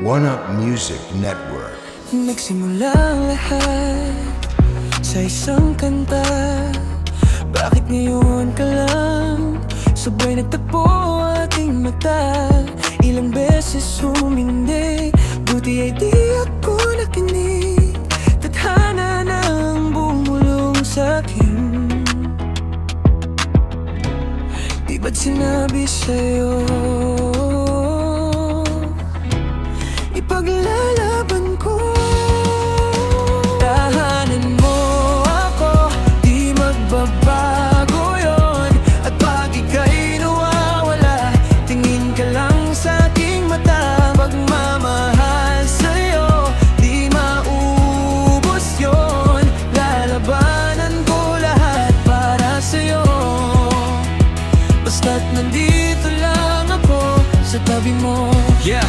One Up Music Network. Nagsimula ang lahat sa isang kanta. Bakit ngayon ka lang sabay nagtagpo ating mata? Ilang beses humindi, buti ay di ako nakinig. Tadhana nang bumulong sa'kin. Di ba't sinabi sa'yo ipaglalaban ko? Tahanan mo ako, di magbabago yon. At pag ika'y nawawala, tingin ka lang sa aking mata. Pagmamahal sa'yo, di maubos yon. Lalabanan ko lahat para sa'yo, basta't nandito lang ako sa tabi mo. Yeah!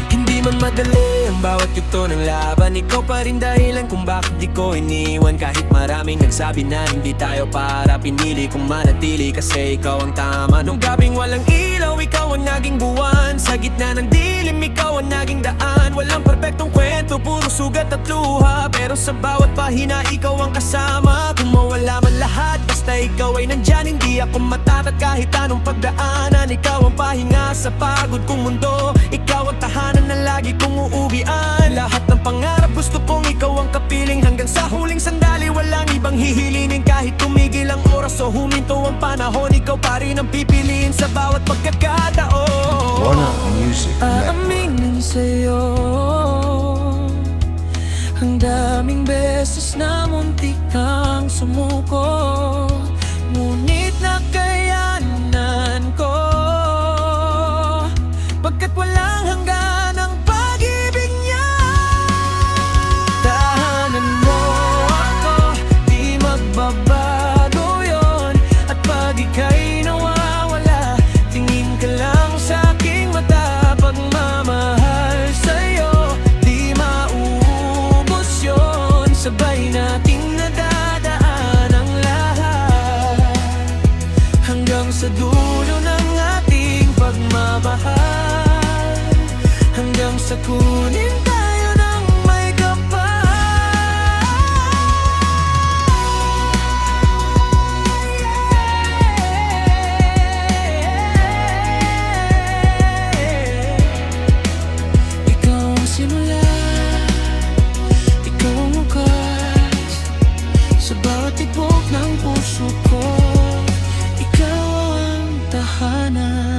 Hindi man madali ang bawat yugto ng laban, ikaw pa rin dahilan kung bakit di ko iniwan. Kahit maraming nagsabi na hindi tayo para, pinili kong manatili kasi ikaw ang tama. Nung gabing walang ilaw, ikaw ang naging buwan. Sa gitna ng dilim, ikaw ang naging daan. Walang perpektong kwento, puro sugat at luha, pero sa bawat pahina, ikaw ang kasama. Kung mawala man lahat, basta ikaw ay nandyan, hindi ako matatat kahit anong pagdaanan. Ikaw ang pahinga sa pagod kong mundo, ikaw ang tahanan na lagi kong uuwian. Lahat ng pangarap gusto kong ikaw ang kapiling, hanggang sa huling sandali walang ibang hihilingin. Kahit tumigil ang oras o huminto ang panahon, ikaw pa rin ang pipiliin sa bawat pagkakataon. One Up Music Network. Aaminin sa'yo, ang daming beses na muntik kang sumuko, ngunit nakayanan ko, pagkat walang hanggan ang pag-ibig niya. Tahanan mo ako, di magbabago yon. At pag ika'y nawawala, tingin ka lang sa aking mata. Pagmamahal sa'yo, di maubos yon. Sabay nating nadadaan ang lahat, hanggang sa dulo ng ating pagmamahal, hanggang sa kunin tayo ng may kapal. Ikaw ang simula, ikaw ang wakas sa bawat tibok ng puso ko. Ikaw ang tahanan.